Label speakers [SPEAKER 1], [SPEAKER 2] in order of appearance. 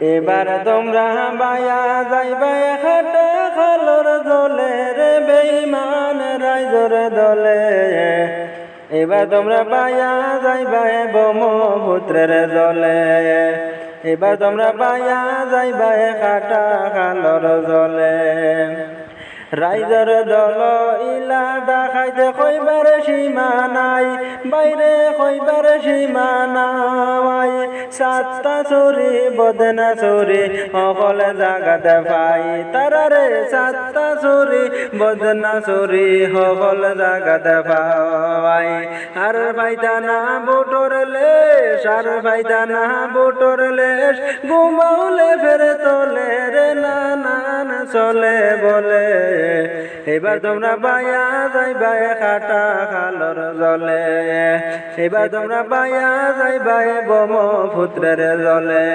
[SPEAKER 1] এবার তোমরা বায়া যাইবা খাটা খালর জলে রে বেঈমান রাইজর দলে। এবার তোমরা বায়া যাইবা ব্রহ্মপুত্রের জলে। এবার তোমরা বায়া যাইবা খাটা খালর জলে। রাইজর দল ইলা ডাকাইতে কইবার সীমা নাই, বাইরে কইবার সীমা নাই। সাতটা চুরি বদনা চুরি সকল জাগাতে পাই তারারে। সাতটা চুরি বদনা চুরি সকল জাগাতে পাই। আর পাইতা না বুটোর লেশ, আর পাইতা না বুটোর লেশ। ঘুমাউলে ফেরে তোলে রে না চলে বলে। এবার তোমরা বায়া যাইবা খাটা খালর জলে। এবার তোমরা বায়া যাইবা ব্রহ্মপুত্রের জলে।